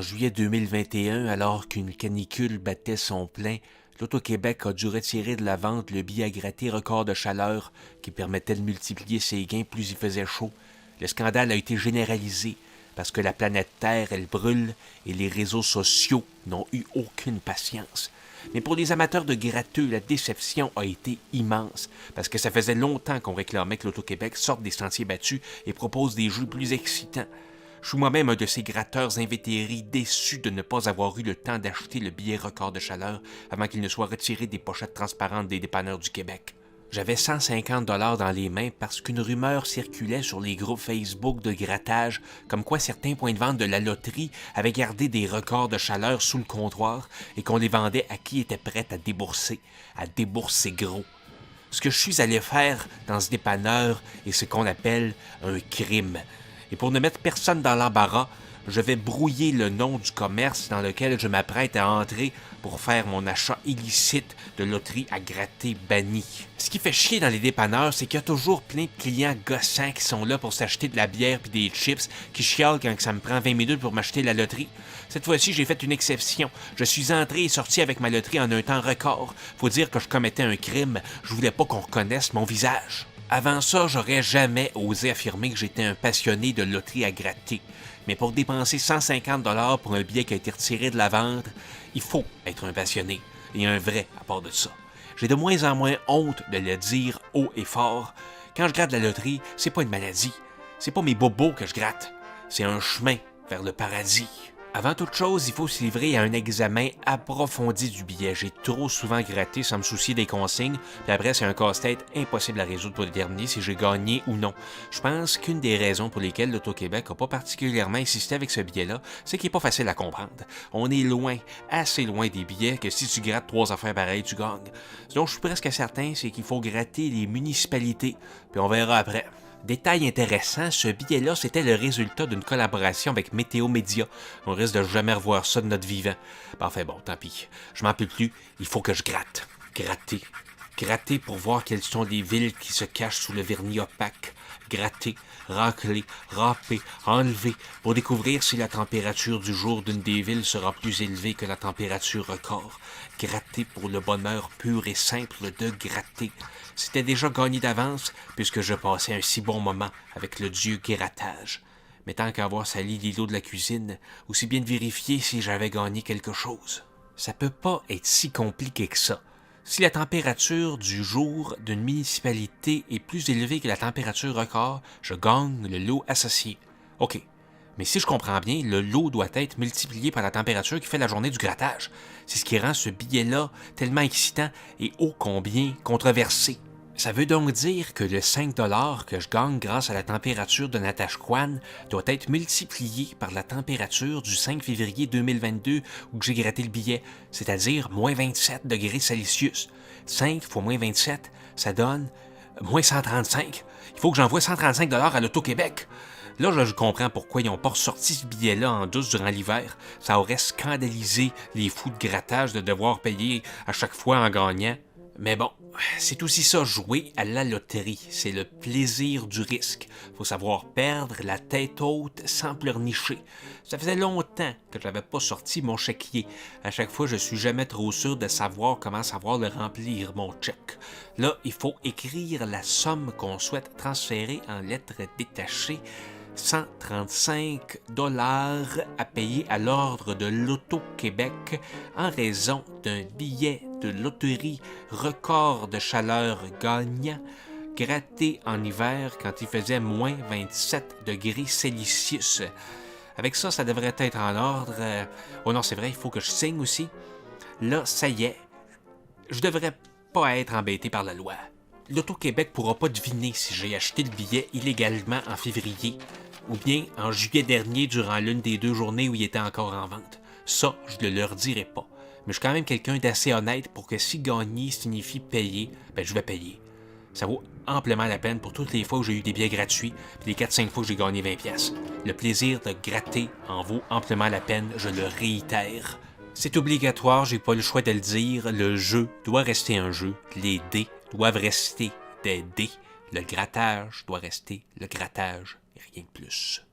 juillet 2021, alors qu'une canicule battait son plein, l'Auto-Québec a dû retirer de la vente le billet à gratter record de chaleur qui permettait de multiplier ses gains plus il faisait chaud. Le scandale a été généralisé parce que la planète Terre, elle brûle et les réseaux sociaux n'ont eu aucune patience. Mais pour les amateurs de gratteux, la déception a été immense parce que ça faisait longtemps qu'on réclamait que l'Auto-Québec sorte des sentiers battus et propose des jeux plus excitants. Je suis moi-même un de ces gratteurs invétérés déçus de ne pas avoir eu le temps d'acheter le billet record de chaleur avant qu'il ne soit retiré des pochettes transparentes des dépanneurs du Québec. J'avais 150 $ dans les mains parce qu'une rumeur circulait sur les groupes Facebook de grattage comme quoi certains points de vente de la loterie avaient gardé des records de chaleur sous le comptoir et qu'on les vendait à qui était prêt à débourser gros. Ce que je suis allé faire dans ce dépanneur est ce qu'on appelle un crime. Et pour ne mettre personne dans l'embarras, je vais brouiller le nom du commerce dans lequel je m'apprête à entrer pour faire mon achat illicite de loterie à gratter banni. Ce qui fait chier dans les dépanneurs, c'est qu'il y a toujours plein de clients gossants qui sont là pour s'acheter de la bière puis des chips, qui chialent quand ça me prend 20 minutes pour m'acheter la loterie. Cette fois-ci, j'ai fait une exception. Je suis entré et sorti avec ma loterie en un temps record. Faut dire que je commettais un crime. Je voulais pas qu'on reconnaisse mon visage. Avant ça, j'aurais jamais osé affirmer que j'étais un passionné de loterie à gratter. Mais pour dépenser 150 $ pour un billet qui a été retiré de la vente, il faut être un passionné, et un vrai à part de ça. J'ai de moins en moins honte de le dire haut et fort. Quand je gratte la loterie, c'est pas une maladie. C'est pas mes bobos que je gratte. C'est un chemin vers le paradis. Avant toute chose, il faut se livrer à un examen approfondi du billet. J'ai trop souvent gratté sans me soucier des consignes, puis après, c'est un casse-tête impossible à résoudre pour déterminer si j'ai gagné ou non. Je pense qu'une des raisons pour lesquelles l'Auto-Québec n'a pas particulièrement insisté avec ce billet-là, c'est qu'il n'est pas facile à comprendre. On est loin, assez loin des billets que si tu grattes 3 affaires pareilles, tu gagnes. Ce dont je suis presque certain, c'est qu'il faut gratter les municipalités, puis on verra après. Détail intéressant, ce billet-là, c'était le résultat d'une collaboration avec Météo Média. On risque de jamais revoir ça de notre vivant. Enfin bon, tant pis. Je m'en peux plus, il faut que je gratte. Gratter. Gratter pour voir quelles sont les villes qui se cachent sous le vernis opaque. Gratter, racler, râper, enlever, pour découvrir si la température du jour d'une des villes sera plus élevée que la température record. Gratter pour le bonheur pur et simple de gratter. C'était déjà gagné d'avance, puisque je passais un si bon moment avec le dieu grattage. Mais tant qu'à avoir sali l'îlot de la cuisine, aussi bien de vérifier si j'avais gagné quelque chose. Ça peut pas être si compliqué que ça. Si la température du jour d'une municipalité est plus élevée que la température record, je gagne le lot associé. OK. Mais si je comprends bien, le lot doit être multiplié par la température qui fait la journée du grattage. C'est ce qui rend ce billet-là tellement excitant et ô combien controversé. Ça veut donc dire que le 5 $ que je gagne grâce à la température de Natashquan doit être multiplié par la température du 5 février 2022 où j'ai gratté le billet, c'est-à-dire moins 27 degrés Celsius. 5 fois moins 27, ça donne moins 135. Il faut que j'envoie 135 $ à l'Auto-Québec. Là, je comprends pourquoi ils n'ont pas ressorti ce billet-là en douce durant l'hiver. Ça aurait scandalisé les fous de grattage de devoir payer à chaque fois en gagnant. Mais bon, c'est aussi ça, jouer à la loterie. C'est le plaisir du risque. Faut savoir perdre la tête haute sans pleurnicher. Ça faisait longtemps que je n'avais pas sorti mon chéquier. À chaque fois, je suis jamais trop sûr de savoir comment savoir le remplir, mon chèque. Là, il faut écrire la somme qu'on souhaite transférer en lettres détachées. 135 $ à payer à l'ordre de l'Auto-Québec en raison d'un billet de loterie record de chaleur gagnant gratté en hiver quand il faisait moins 27 degrés Celsius. Avec ça, ça devrait être en ordre. Oh non, c'est vrai, il faut que je signe aussi. Là, ça y est, je devrais pas être embêté par la loi. L'Auto-Québec pourra pas deviner si j'ai acheté le billet illégalement en février ou bien en juillet dernier durant l'une des 2 journées où il était encore en vente. Ça, je ne leur dirai pas. Mais je suis quand même quelqu'un d'assez honnête pour que si gagner signifie payer, ben je vais payer. Ça vaut amplement la peine pour toutes les fois où j'ai eu des billets gratuits, puis les 4-5 fois que j'ai gagné 20$. Le plaisir de gratter en vaut amplement la peine, je le réitère. C'est obligatoire, j'ai pas le choix de le dire, le jeu doit rester un jeu, les dés doivent rester des dés, le grattage doit rester le grattage, et rien de plus.